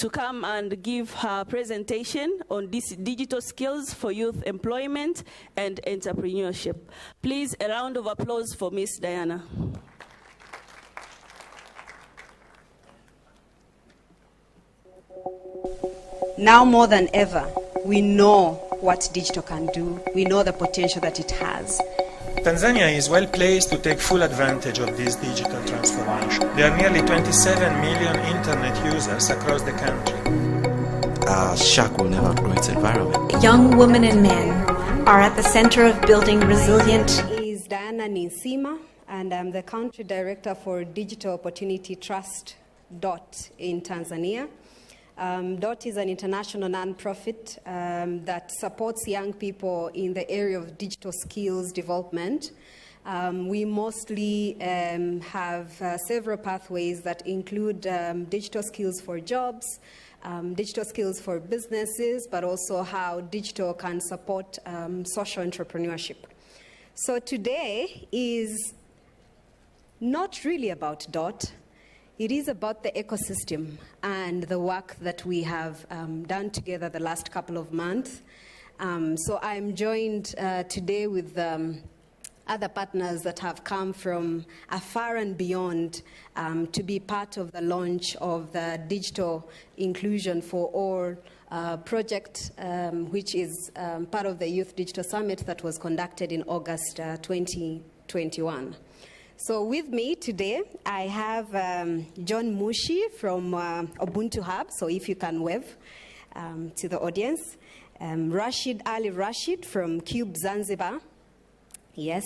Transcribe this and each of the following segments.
to come and give her presentation on this digital skills for youth employment and entrepreneurship. Please, a round of applause for Miss Diana. Now more than ever, we know what digital can do. We know the potential that it has. Tanzania is well placed to take full advantage of this digital transformation. There are nearly 27 million internet users across the country. Shark will never outgrow its environment. Young women and men are at the center of building resilient. My name is Diana Ninsima, and I'm the Country Director for Digital Opportunity Trust DOT in Tanzania. DOT is an international nonprofit that supports young people in the area of digital skills development. We mostly have several pathways that include digital skills for jobs, digital skills for businesses, but also how digital can support social entrepreneurship. So today is not really about DOT. It is about the ecosystem and the work that we have done together the last couple of months. So I'm joined today with other partners that have come from afar and beyond to be part of the launch of the Digital Inclusion for All project, which is part of the Youth Digital Summit that was conducted in August 2021. So with me today, I have John Mushi from Ubuntu Hub, so if you can wave to the audience. Rashid Ali Rashid from Cube Zanzibar. Yes.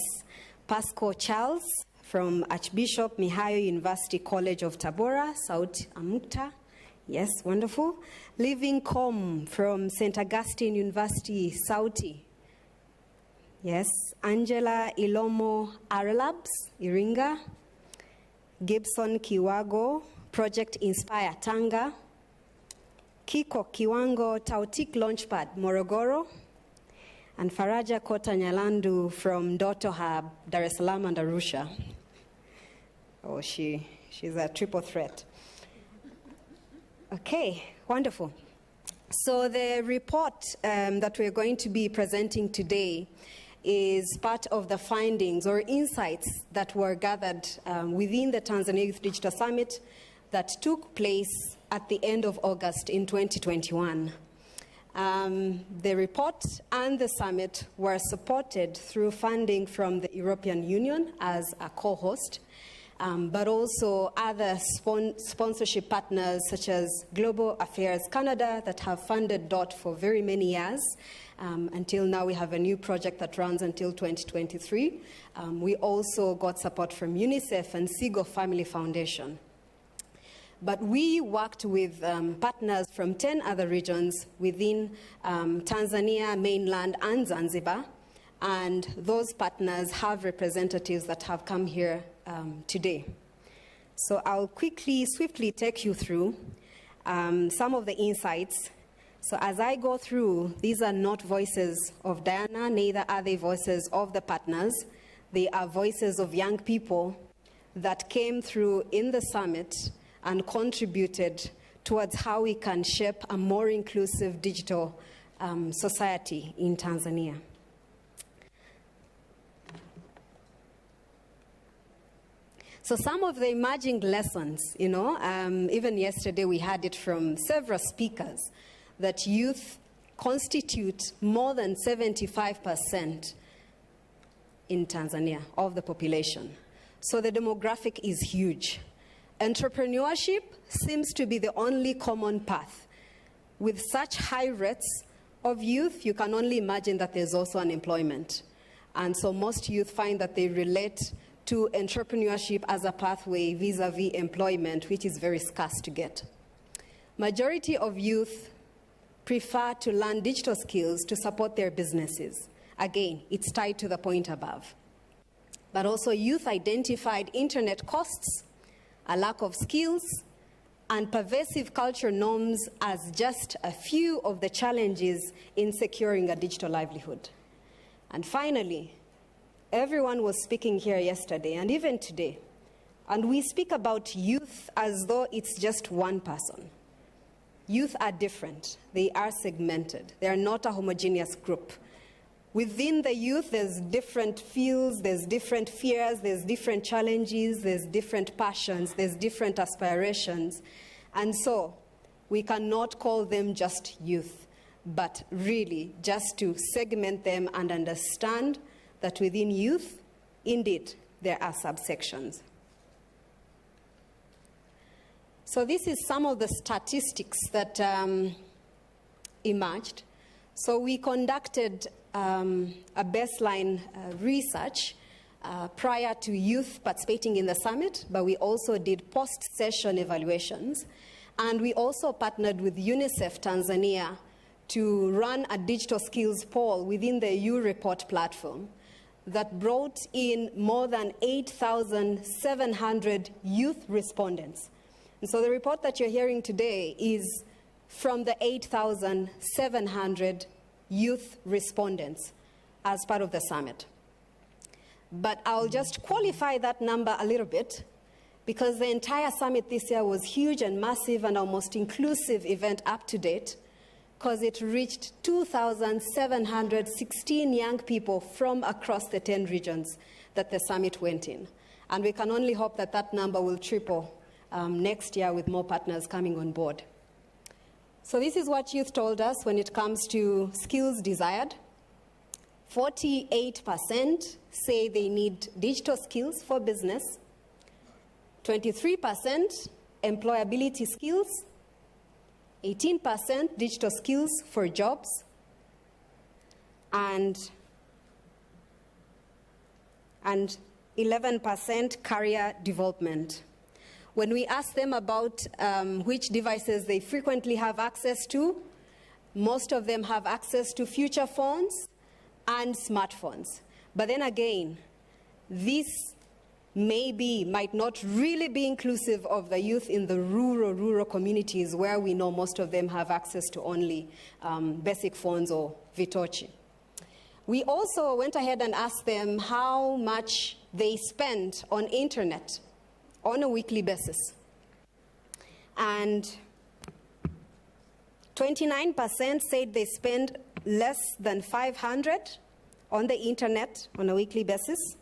Pascal Charles from Archbishop Mihayo University College of Tabora, Sauti Amukta. Yes, wonderful. Living Com from St. Augustine University, Sauti. Yes, Angela Ilomo Arelabs, Iringa. Gibson Kiwago, Project Inspire Tanga. Kiko Kiwango, Tautik Launchpad, Morogoro. And Faraja Kota Nyalandu from Doto Hub, Dar es Salaam and Arusha. Oh, she's a triple threat. Okay, wonderful. So the report that we're going to be presenting today is part of the findings or insights that were gathered within the Tanzania Youth Digital Summit that took place at the end of August in 2021. The report and the summit were supported through funding from the European Union as a co-host, but also other sponsorship partners such as Global Affairs Canada that have funded DOT for very many years. Until now, we have a new project that runs until 2023. We also got support from UNICEF and Sigo Family Foundation. But we worked with partners from 10 other regions within Tanzania, mainland, and Zanzibar. And those partners have representatives that have come here today. So I'll swiftly take you through some of the insights. So as I go through, these are not voices of Diana, neither are they voices of the partners. They are voices of young people that came through in the summit and contributed towards how we can shape a more inclusive digital society in Tanzania. So some of the emerging lessons, even yesterday we had it from several speakers, that youth constitute more than 75% in Tanzania of the population. So the demographic is huge. Entrepreneurship seems to be the only common path. With such high rates of youth, you can only imagine that there's also unemployment. And so most youth find that they relate to entrepreneurship as a pathway vis-a-vis employment, which is very scarce to get. Majority of youth prefer to learn digital skills to support their businesses. Again, it's tied to the point above. But also youth identified internet costs, a lack of skills, and pervasive cultural norms as just a few of the challenges in securing a digital livelihood. And finally, everyone was speaking here yesterday and even today, and we speak about youth as though it's just one person. youth are different. They are segmented. They are not a homogeneous group. Within the youth, there's different fields, there's different fears, there's different challenges, there's different passions, there's different aspirations. And so, we cannot call them just youth, but really just to segment them and understand that within youth, indeed, there are subsections. So this is some of the statistics that emerged. So we conducted a baseline research prior to youth participating in the summit, but we also did post-session evaluations. And we also partnered with UNICEF Tanzania to run a digital skills poll within the U-Report platform that brought in more than 8,700 youth respondents. And so the report that you're hearing today is from the 8,700 youth respondents as part of the summit. But I'll just qualify that number a little bit, because the entire summit this year was huge and massive and our most inclusive event up to date, because it reached 2,716 young people from across the 10 regions that the summit went in. And we can only hope that that number will triple next year with more partners coming on board. So this is what youth told us when it comes to skills desired. 48% say they need digital skills for business. 23% employability skills. 18% digital skills for jobs. And 11% career development. When we ask them about which devices they frequently have access to, most of them have access to feature phones and smartphones. But then again, this might not really be inclusive of the youth in the rural communities where we know most of them have access to only basic phones or Vitochi. We also went ahead and asked them how much they spend on internet on a weekly basis. And 29% said they spend less than 500 on the internet on a weekly basis.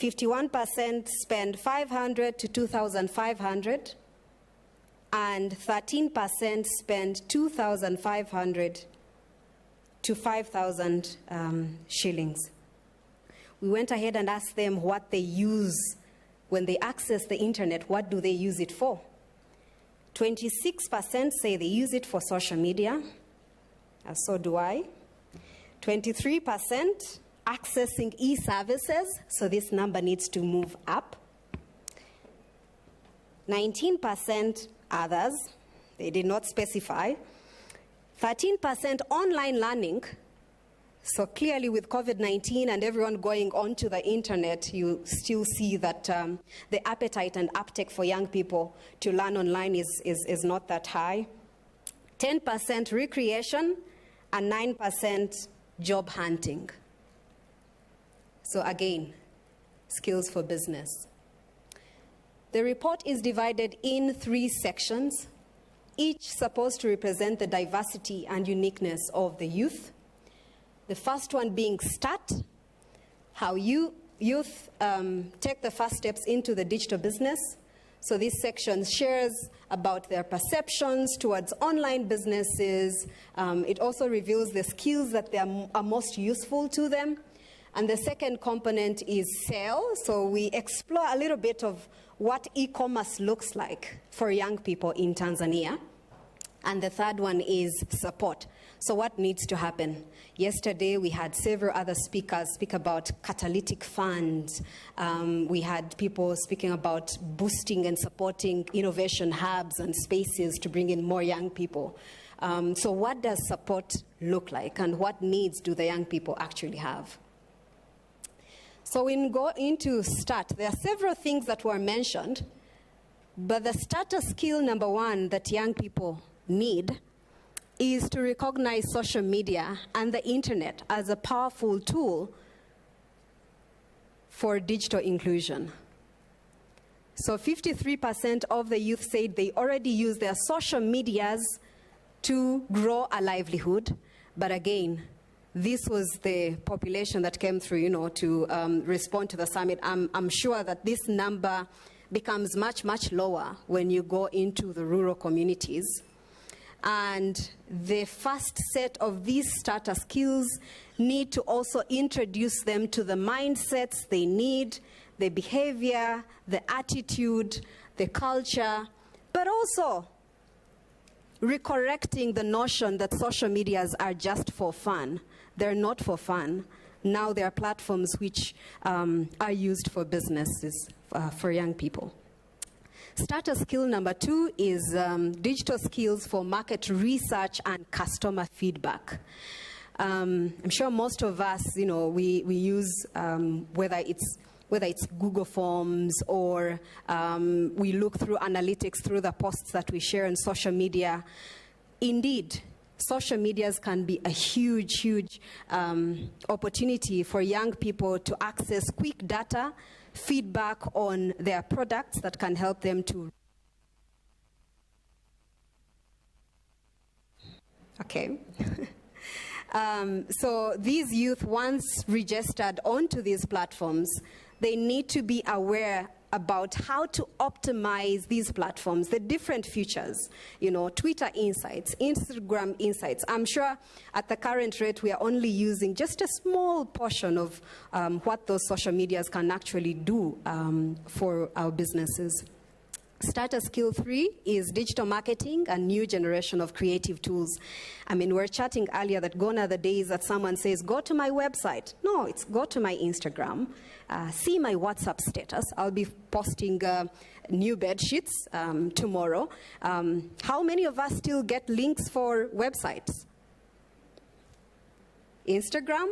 51% spend 500 to 2,500. And 13% spend 2,500 to 5,000 shillings. We went ahead and asked them what they use when they access the internet. What do they use it for? 26% say they use it for social media, so do I. 23% accessing e-services, so this number needs to move up. 19% others, they did not specify. 13% online learning. So clearly with COVID-19 and everyone going onto the internet, you still see that the appetite and uptake for young people to learn online is not that high. 10% recreation and 9% job hunting. So again, skills for business. The report is divided in 3 sections, each supposed to represent the diversity and uniqueness of the youth. The first one being START, how youth take the first steps into the digital business. So this section shares about their perceptions towards online businesses. It also reveals the skills that are most useful to them. And the second component is SEL. So we explore a little bit of what e-commerce looks like for young people in Tanzania. And the third one is support. So what needs to happen? Yesterday, we had several other speakers speak about catalytic funds. We had people speaking about boosting and supporting innovation hubs and spaces to bring in more young people. So what does support look like, and what needs do the young people actually have? So when we go into START, there are several things that were mentioned, but the starter skill number 1 that young people need is to recognize social media and the internet as a powerful tool for digital inclusion. So 53% of the youth said they already use their social medias to grow a livelihood. But again, this was the population that came through, you know, to respond to the summit. I'm sure that this number becomes much, much lower when you go into the rural communities. And the first set of these starter skills need to also introduce them to the mindsets they need, the behavior, the attitude, the culture, but also recorrecting the notion that social medias are just for fun. They're not for fun. Now there are platforms which are used for businesses, for young people. Starter skill number 2 is digital skills for market research and customer feedback. I'm sure most of us, you know, we use whether it's Google Forms or we look through analytics through the posts that we share on social media. Indeed, social medias can be a huge, huge opportunity for young people to access quick data, feedback on their products that can help them to. Okay. So these youth, once registered onto these platforms, they need to be aware about how to optimize these platforms, the different features, you know, Twitter Insights, Instagram Insights. I'm sure at the current rate we are only using just a small portion of what those social medias can actually do for our businesses. Starter skill 3 is digital marketing and new generation of creative tools. I mean, we were chatting earlier that gone are the days that someone says, go to my website. No, it's go to my Instagram, see my WhatsApp status. I'll be posting new bed sheets tomorrow. How many of us still get links for websites? Instagram?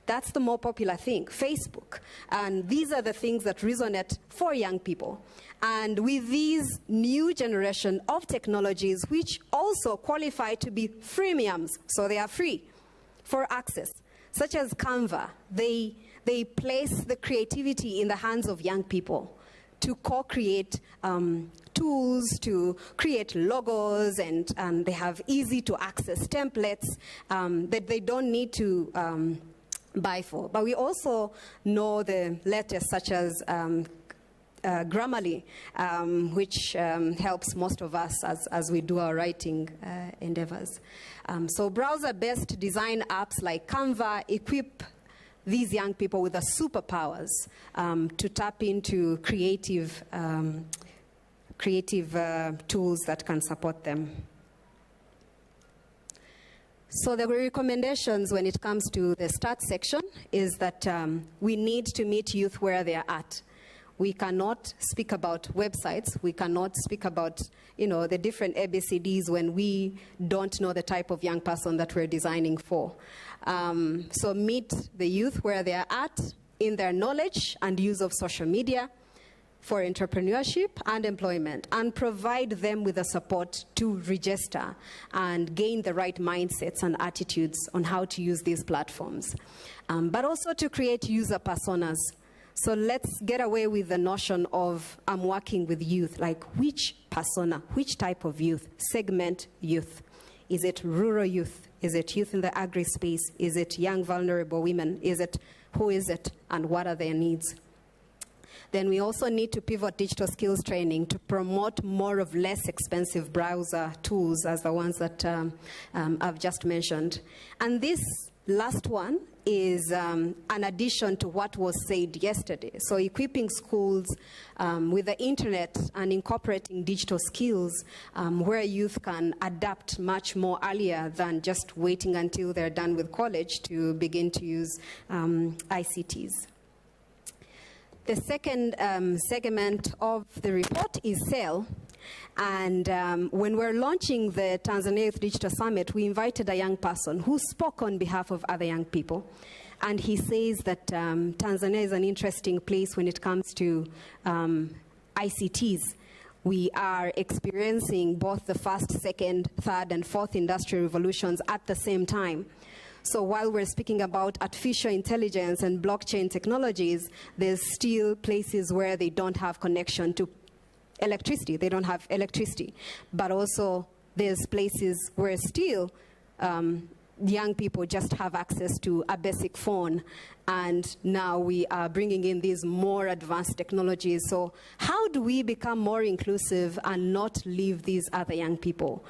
That's the more popular thing, Facebook. And these are the things that resonate for young people. And with these new generation of technologies, which also qualify to be freemiums, so they are free for access, such as Canva, they place the creativity in the hands of young people to co-create tools, to create logos, and they have easy-to-access templates that they don't need to buy for. But we also know the latest, such as Grammarly, which helps most of us as we do our writing endeavors. So browser-based design apps like Canva equip these young people with the superpowers to tap into creative tools that can support them. So the recommendations when it comes to the start section is that we need to meet youth where they are at. We cannot speak about websites. We cannot speak about, you know, the different ABCDs when we don't know the type of young person that we're designing for. So meet the youth where they are at in their knowledge and use of social media for entrepreneurship and employment, and provide them with the support to register and gain the right mindsets and attitudes on how to use these platforms, but also to create user personas. So let's get away with the notion of I'm working with youth, like which persona, which type of youth, segment youth. Is it rural youth? Is it youth in the agri space? Is it young vulnerable women? Who is it, and what are their needs? Then we also need to pivot digital skills training to promote more of less expensive browser tools as the ones that I've just mentioned. And this last one is an addition to what was said yesterday. So equipping schools with the internet and incorporating digital skills where youth can adapt much more earlier than just waiting until they're done with college to begin to use ICTs. The second segment of the report is SAIL. And when we're launching the Tanzania Youth Digital Summit, we invited a young person who spoke on behalf of other young people. And he says that Tanzania is an interesting place when it comes to ICTs. We are experiencing both the first, second, third, and fourth industrial revolutions at the same time. So while we're speaking about artificial intelligence and blockchain technologies, there's still places where they don't have connection to electricity. They don't have electricity. But also there's places where still young people just have access to a basic phone, and now we are bringing in these more advanced technologies. So how do we become more inclusive and not leave these other young people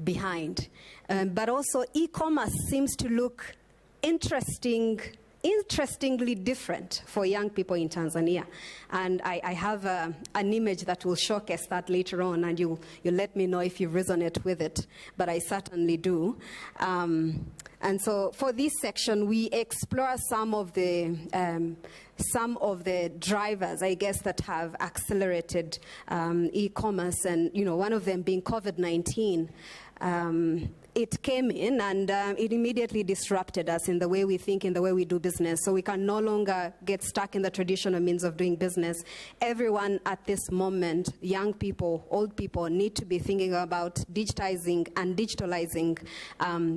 behind? But also e-commerce seems to look interestingly different for young people in Tanzania. And I have an image that will showcase that later on, and you let me know if you resonate with it, but I certainly do. And so for this section, we explore some of the drivers, I guess, that have accelerated e-commerce, and one of them being COVID-19. It came in and it immediately disrupted us in the way we think, in the way we do business. So we can no longer get stuck in the traditional means of doing business. Everyone at this moment, young people, old people, need to be thinking about digitizing and digitalizing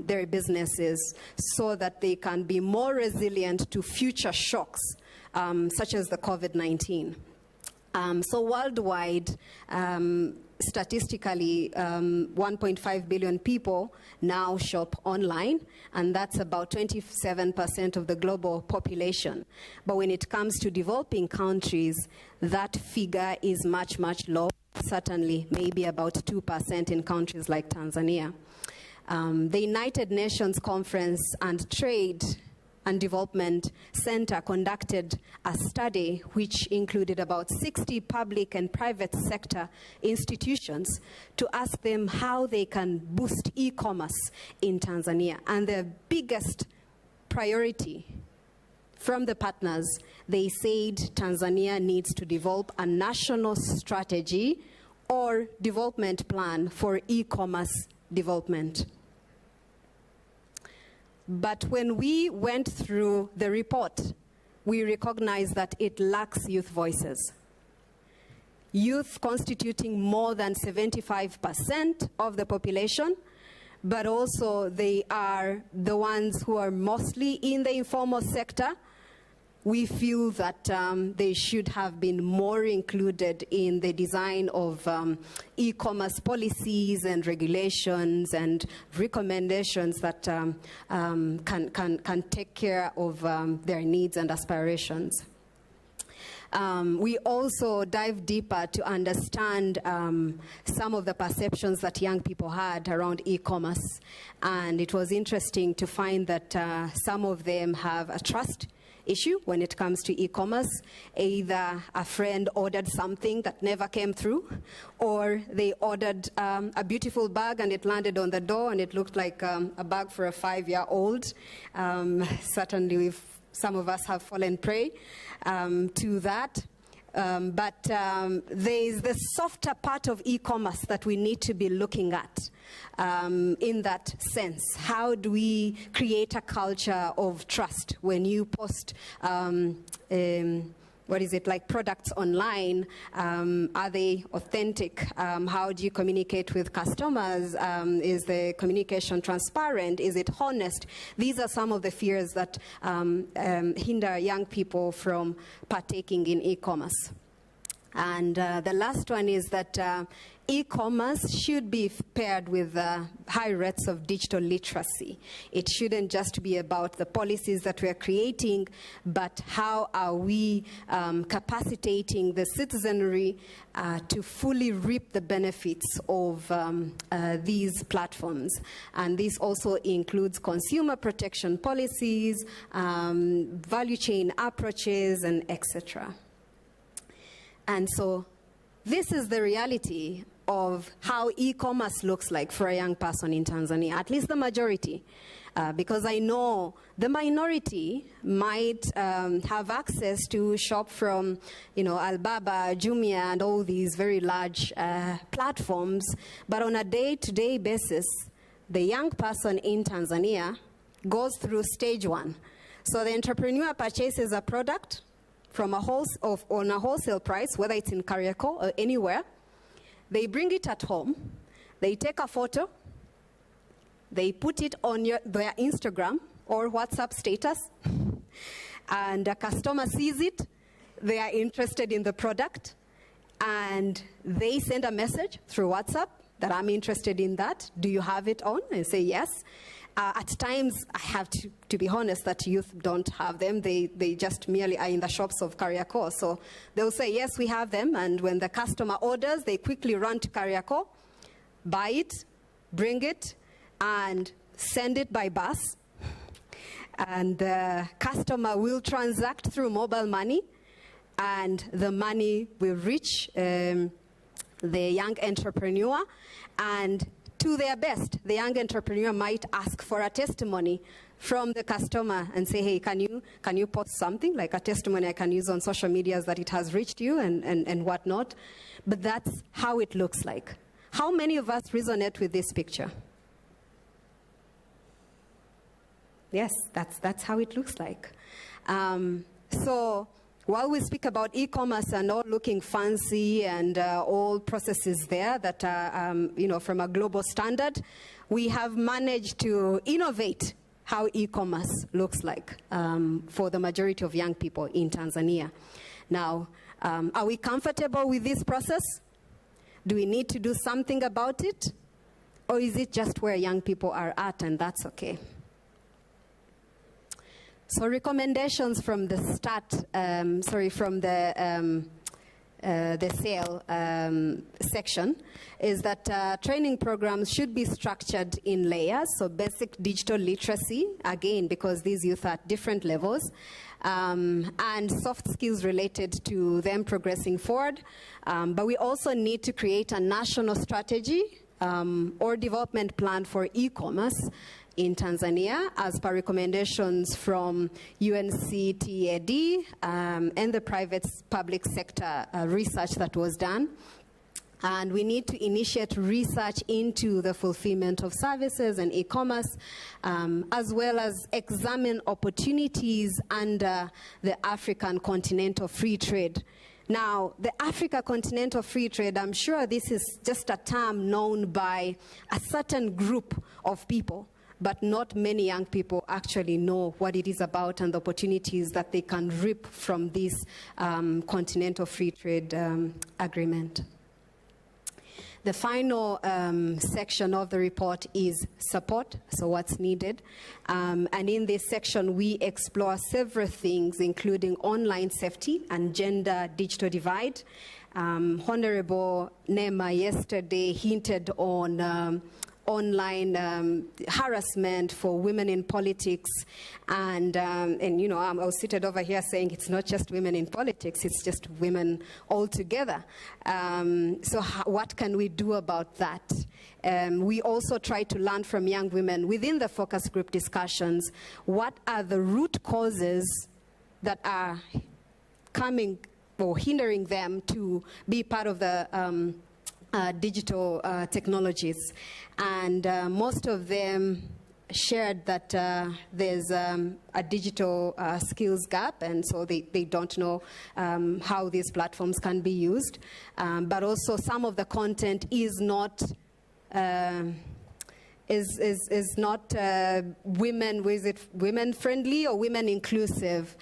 their businesses so that they can be more resilient to future shocks, such as the COVID-19. So worldwide, statistically, 1.5 billion people now shop online, and that's about 27% of the global population. But when it comes to developing countries, that figure is much, much lower, certainly maybe about 2% in countries like Tanzania. The United Nations Conference and Trade and Development Center conducted a study which included about 60 public and private sector institutions to ask them how they can boost e-commerce in Tanzania. And their biggest priority from the partners, they said Tanzania needs to develop a national strategy or development plan for e-commerce development. But when we went through the report, we recognized that it lacks youth voices. Youth constituting more than 75% of the population, but also they are the ones who are mostly in the informal sector. We feel that they should have been more included in the design of e-commerce policies and regulations and recommendations that can take care of their needs and aspirations. We also dive deeper to understand some of the perceptions that young people had around e-commerce. And it was interesting to find that some of them have a trust issue when it comes to e-commerce. Either a friend ordered something that never came through, or they ordered a beautiful bag and it landed on the door and it looked like a bag for a 5-year-old. Certainly some of us have fallen prey to that. But there is the softer part of e-commerce that we need to be looking at in that sense. How do we create a culture of trust when you post like products online? Are they authentic? How do you communicate with customers? Is the communication transparent? Is it honest? These are some of the fears that hinder young people from partaking in e-commerce. And the last one is that e-commerce should be paired with high rates of digital literacy. It shouldn't just be about the policies that we're creating, but how are we capacitating the citizenry to fully reap the benefits of these platforms. And this also includes consumer protection policies, value chain approaches, and etc. And so this is the reality of how e-commerce looks like for a young person in Tanzania, at least the majority. Because I know the minority might have access to shop from, Alibaba, Jumia, and all these very large platforms. But on a day-to-day basis, the young person in Tanzania goes through stage one. So the entrepreneur purchases a product from on a wholesale price, whether it's in Kariakoo or anywhere. They bring it at home, they take a photo, they put it on their Instagram or WhatsApp status, and a customer sees it, they are interested in the product, and they send a message through WhatsApp that I'm interested in that. Do you have it on? And say yes. At times, I have to be honest that youth don't have them. They just merely are in the shops of Kariakor. So they'll say, yes, we have them. And when the customer orders, they quickly run to Kariakor, buy it, bring it, and send it by bus. And the customer will transact through mobile money, and the money will reach the young entrepreneur. And to their best, the young entrepreneur might ask for a testimony from the customer and say, hey, can you post something, like a testimony I can use on social media that it has reached you and whatnot. But that's how it looks like. How many of us resonate with this picture? Yes, that's how it looks like. So while we speak about e-commerce and all looking fancy and all processes there that are, from a global standard, we have managed to innovate how e-commerce looks like for the majority of young people in Tanzania. Now, are we comfortable with this process? Do we need to do something about it? Or is it just where young people are at and that's okay? So recommendations from the the sale section is that training programs should be structured in layers. So basic digital literacy, again, because these youth are at different levels, and soft skills related to them progressing forward. But we also need to create a national strategy or development plan for e-commerce in Tanzania, as per recommendations from UNCTAD and the private public sector research that was done. And we need to initiate research into the fulfillment of services and e-commerce, as well as examine opportunities under the African Continental Free Trade. Now, the Africa Continental Free Trade, I'm sure this is just a term known by a certain group of people, but not many young people actually know what it is about and the opportunities that they can reap from this Continental Free Trade Agreement. The final section of the report is support, so what's needed. And in this section, we explore several things, including online safety and gender digital divide. Honorable Nema yesterday hinted on online harassment for women in politics, and I was seated over here saying it's not just women in politics, it's just women altogether. So what can we do about that? We also try to learn from young women within the focus group discussions, what are the root causes that are coming or hindering them to be part of the digital technologies. And most of them shared that there's a digital skills gap, and so they don't know how these platforms can be used. But also some of the content is not women friendly or women inclusive,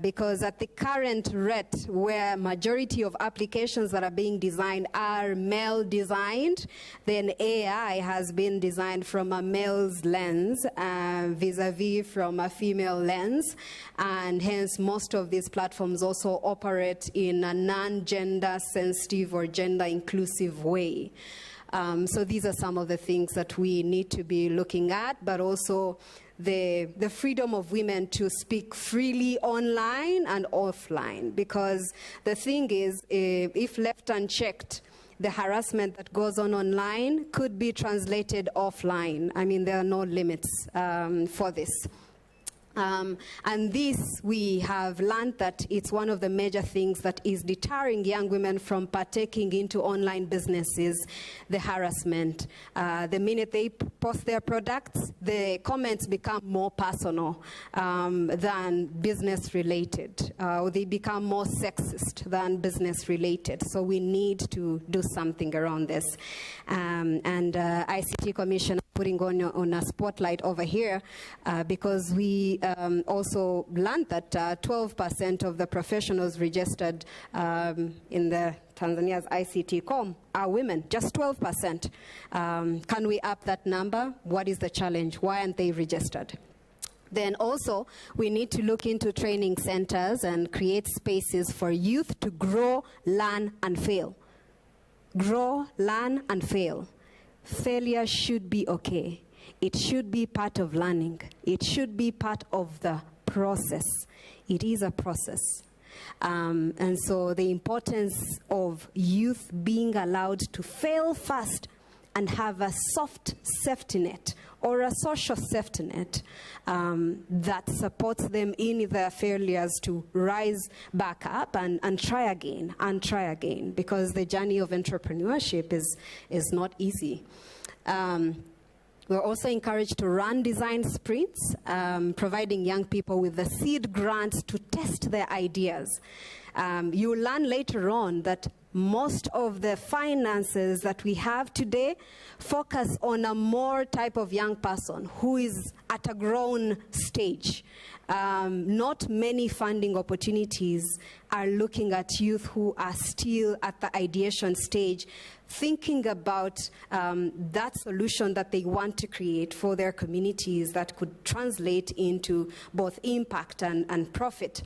because at the current rate where majority of applications that are being designed are male designed, then AI has been designed from a male's lens vis-a-vis from a female lens, and hence most of these platforms also operate in a non-gender sensitive or gender inclusive way. So these are some of the things that we need to be looking at, but also the freedom of women to speak freely online and offline. Because the thing is, if left unchecked, the harassment that goes on online could be translated offline. I mean, there are no limits for this. And this, we have learned that it's one of the major things that is deterring young women from partaking into online businesses, the harassment. The minute they post their products, the comments become more personal than business-related. They become more sexist than business-related. So we need to do something around this. And ICT Commission putting on a spotlight over here because we also learned that 12% of the professionals registered in the Tanzania's ICT are women, just 12%. Can we up that number? What is the challenge? Why aren't they registered? Then also, we need to look into training centers and create spaces for youth to grow, learn, and fail. Grow, learn, and fail. Failure should be okay. It should be part of learning. It should be part of the process. It is a process. And so the importance of youth being allowed to fail fast and have a soft safety net or a social safety net that supports them in their failures to rise back up and try again, because the journey of entrepreneurship is not easy. We're also encouraged to run design sprints, providing young people with the seed grants to test their ideas. You will learn later on that most of the finances that we have today focus on a more type of young person who is at a grown stage. Not many funding opportunities are looking at youth who are still at the ideation stage, thinking about that solution that they want to create for their communities that could translate into both impact and profit.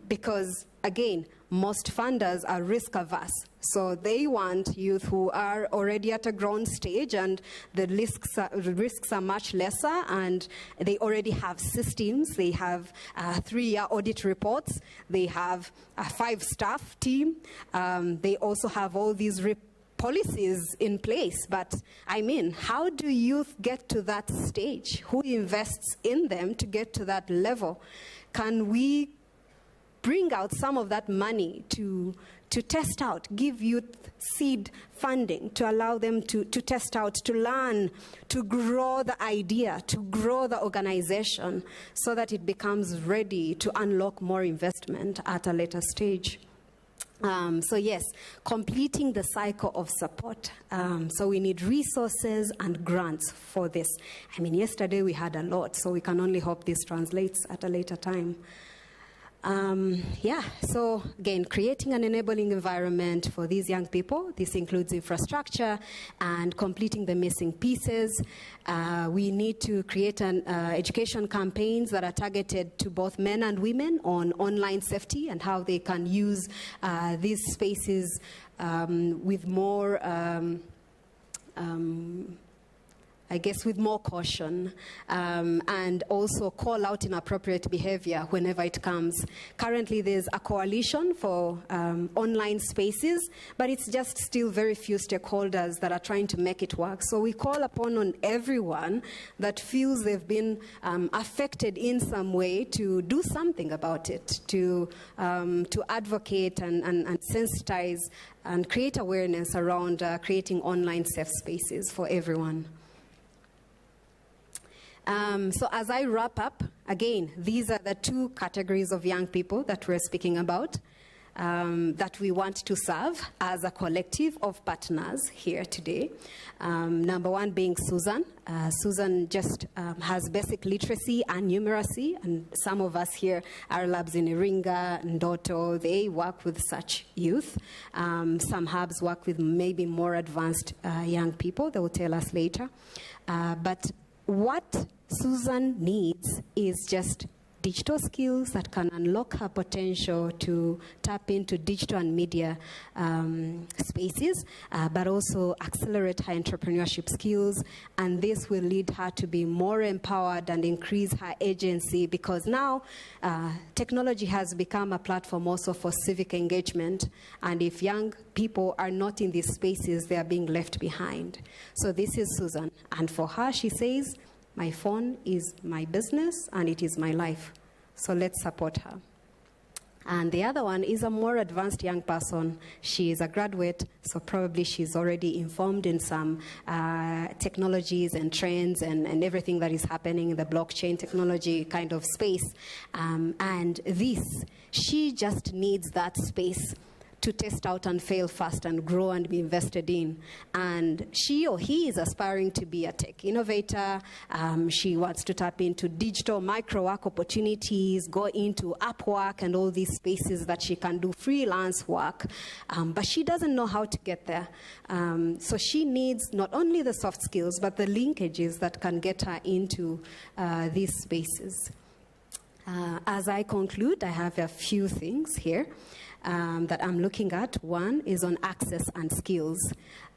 Because, again, most funders are risk averse. So they want youth who are already at a grown stage and the risks are much lesser, and they already have systems. They have 3-year audit reports. They have a 5-staff team. They also have all these policies in place. But I mean, how do youth get to that stage? Who invests in them to get to that level? Can we bring out some of that money to test out, give youth seed funding to allow them to test out, to learn, to grow the idea, to grow the organization so that it becomes ready to unlock more investment at a later stage? So yes, completing the cycle of support. So we need resources and grants for this. I mean, yesterday we had a lot, so we can only hope this translates at a later time. So again, creating an enabling environment for these young people. This includes infrastructure and completing the missing pieces. We need to create education campaigns that are targeted to both men and women on online safety and how they can use these spaces with more with more caution, and also call out inappropriate behavior whenever it comes. Currently, there's a coalition for online spaces, but it's just still very few stakeholders that are trying to make it work. So we call upon everyone that feels they've been affected in some way to do something about it, to advocate and sensitize and create awareness around creating online safe spaces for everyone. So as I wrap up, again, these are the 2 categories of young people that we're speaking about, that we want to serve as a collective of partners here today. Number 1 being Susan. Susan just has basic literacy and numeracy, and some of us here are labs in Iringa, Ndoto. They work with such youth. Some hubs work with maybe more advanced young people. They will tell us later. But what Susan needs is just digital skills that can unlock her potential to tap into digital and media spaces, but also accelerate her entrepreneurship skills. And this will lead her to be more empowered and increase her agency, because now technology has become a platform also for civic engagement. And if young people are not in these spaces, they are being left behind. So this is Susan. And for her, she says, my phone is my business and it is my life. So let's support her. And the other one is a more advanced young person. She is a graduate, so probably she's already informed in some technologies and trends and everything that is happening in the blockchain technology kind of space. And she just needs that space to test out and fail fast and grow and be invested in. And she or he is aspiring to be a tech innovator. She wants to tap into digital micro work opportunities, go into Upwork and all these spaces that she can do freelance work. But she doesn't know how to get there. So she needs not only the soft skills, but the linkages that can get her into these spaces. As I conclude, I have a few things here that I'm looking at. One is on access and skills.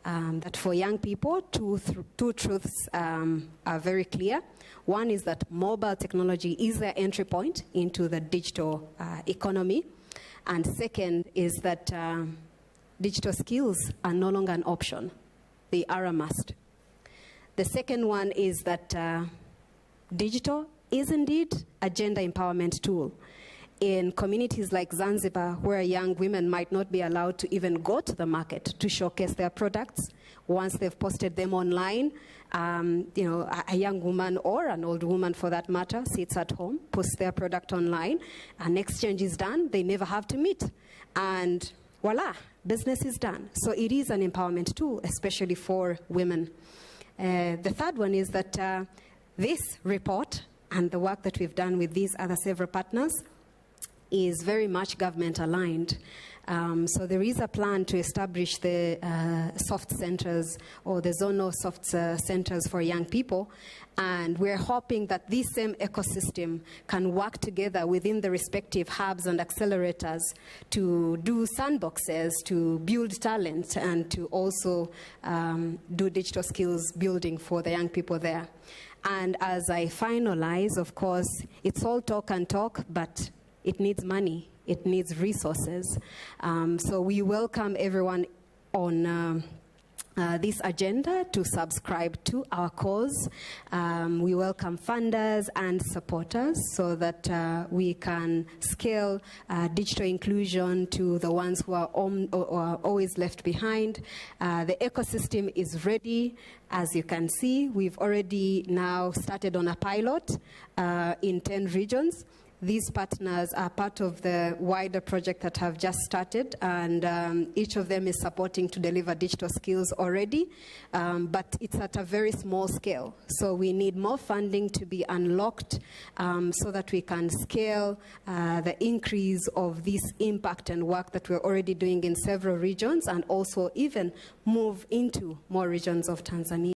That for young people, two truths are very clear. One is that mobile technology is their entry point into the digital economy. And second is that digital skills are no longer an option. They are a must. The second one is that digital is indeed a gender empowerment tool. In communities like Zanzibar, where young women might not be allowed to even go to the market to showcase their products, once they've posted them online, a young woman or an old woman for that matter sits at home, posts their product online, an exchange is done, they never have to meet. And voila, business is done. So it is an empowerment tool, especially for women. The third one is that this report and the work that we've done with these other several partners is very much government aligned. So there is a plan to establish the soft centers or the zonal soft centers for young people. And we're hoping that this same ecosystem can work together within the respective hubs and accelerators to do sandboxes, to build talent, and to also do digital skills building for the young people there. And as I finalize, of course, it's all talk and talk, but it needs money. It needs resources. So we welcome everyone on this agenda to subscribe to our cause. We welcome funders and supporters so that we can scale digital inclusion to the ones who are always left behind. The ecosystem is ready. As you can see, we've already now started on a pilot in 10 regions. These partners are part of the wider project that have just started, and each of them is supporting to deliver digital skills already, but it's at a very small scale. So we need more funding to be unlocked so that we can scale the increase of this impact and work that we're already doing in several regions, and also even move into more regions of Tanzania.